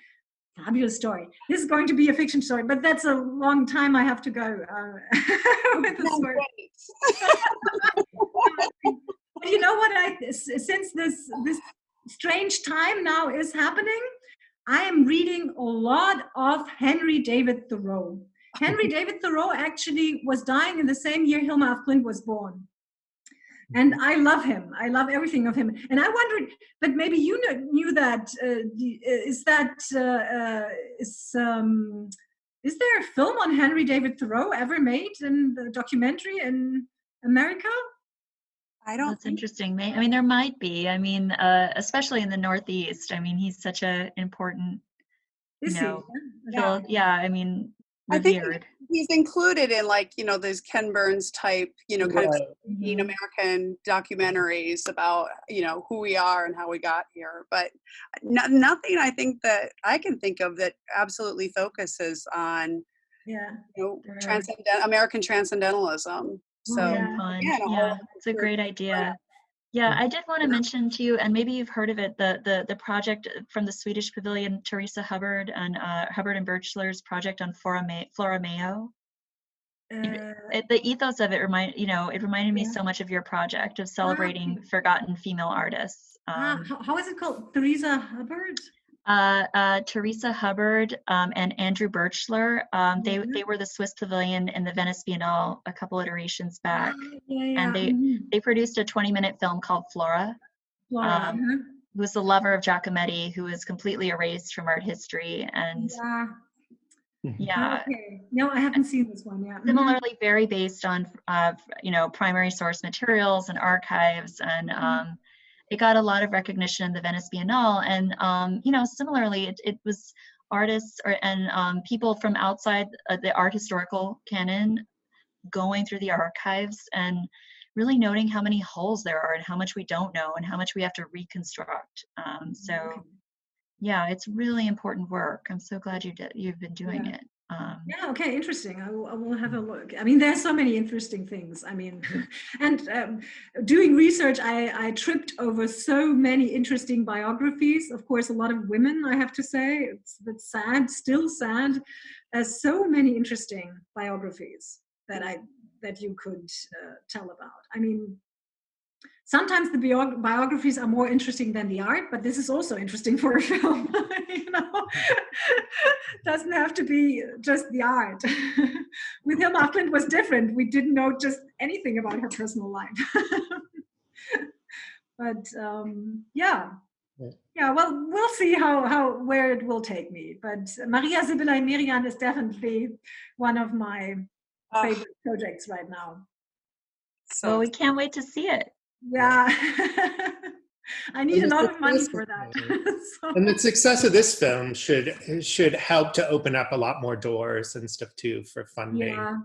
Speaker 2: Fabulous story. This is going to be a fiction story, but that's a long time I have to go with the story. But you know what? Since this strange time now is happening, I am reading a lot of Henry David Thoreau. Henry David Thoreau actually was dying in the same year Hilma of Klint was born. And I love him. I love everything of him. And I wondered, but maybe you knew that. Is there a film on Henry David Thoreau ever made in the documentary in America?
Speaker 3: I don't.
Speaker 4: That's interesting. I mean, there might be. I mean, especially in the Northeast. I mean, he's such an important, I mean, revered.
Speaker 3: I think he's included in, like, those Ken Burns type, kind of American documentaries about, who we are and how we got here. But nothing I think that I can think of that absolutely focuses on, American transcendentalism. So
Speaker 4: it's a great idea. Yeah, I did want to mention to you, and maybe you've heard of it, the project from the Swedish Pavilion, Teresa Hubbard and Hubbard and Birchler's project on Flora Mayo. The ethos of it reminded me so much of your project of celebrating forgotten female artists.
Speaker 2: How is it called? Teresa Hubbard?
Speaker 4: Teresa Hubbard and Andrew Birchler. They were the Swiss Pavilion in the Venice Biennale a couple iterations back, and they produced a 20-minute film called Flora. Who was the lover of Giacometti, who was completely erased from art history, and
Speaker 2: Okay. No, I haven't seen this one yet.
Speaker 4: Similarly, very based on primary source materials and archives, and it got a lot of recognition in the Venice Biennale, and similarly, it was artists and people from outside the art historical canon going through the archives and really noting how many holes there are and how much we don't know and how much we have to reconstruct. So yeah, it's really important work. I'm so glad you've been doing it.
Speaker 2: Yeah, okay, interesting. I will have a look. I mean, there's so many interesting things. I mean, and doing research, I tripped over so many interesting biographies. Of course, a lot of women, I have to say. It's sad, still sad. There's so many interesting biographies that you could tell about. I mean, sometimes the biographies are more interesting than the art, but this is also interesting for a film. You know, doesn't have to be just the art. With Hilma Klint was different. We didn't know just anything about her personal life. But yeah. Well, we'll see where it will take me. But Maria Sibylla Merian is definitely one of my favorite projects right now.
Speaker 4: So we can't wait to see it.
Speaker 2: Yeah. I need a lot of money for that.
Speaker 1: So. And the success of this film should help to open up a lot more doors and stuff too for funding.
Speaker 2: Yeah.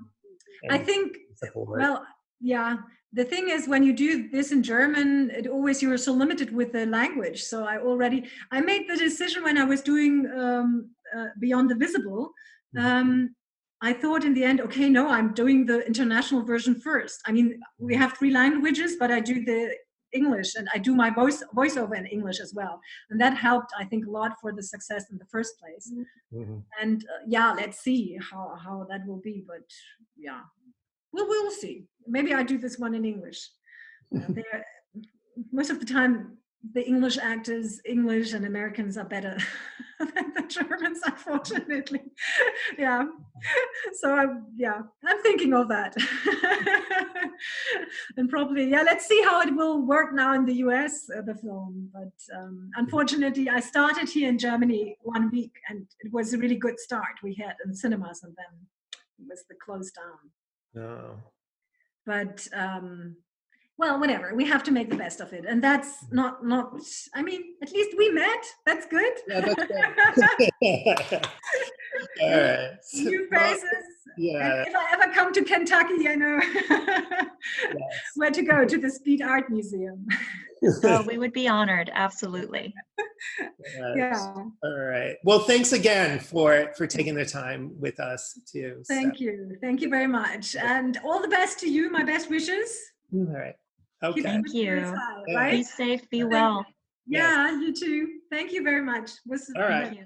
Speaker 2: I think support. Well, yeah. The thing is, when you do this in German, you're so limited with the language. So I made the decision when I was doing Beyond the Visible. I thought in the end, okay, no, I'm doing the international version first. I mean, we have 3 languages, but I do the English and I do my voiceover in English as well. And that helped, I think, a lot for the success in the first place. And let's see how that will be. But yeah, we'll see. Maybe I do this one in English. Most of the time, the English actors, English and Americans are better than the Germans, unfortunately. Yeah. So I'm thinking of that. And probably, let's see how it will work now in the US, the film. But unfortunately, I started here in Germany 1 week and it was a really good start we had in cinemas, and then it was the close down.
Speaker 1: Oh.
Speaker 2: But well, whatever. We have to make the best of it, and that's not. I mean, at least we met. That's good.
Speaker 1: Yeah, that's good. All right.
Speaker 2: New faces.
Speaker 1: Yeah.
Speaker 2: And if I ever come to Kentucky, I know where to go, to the Speed Art Museum.
Speaker 4: Oh, we would be honored. Absolutely.
Speaker 2: Yeah.
Speaker 1: All right. Well, thanks again for taking the time with us too.
Speaker 2: Thank you. Thank you very much, and all the best to you. My best wishes.
Speaker 1: All right. Okay.
Speaker 4: Thank you.
Speaker 2: Right?
Speaker 4: Be safe. Be well.
Speaker 2: Yeah, you too. Thank you very much.
Speaker 1: All right.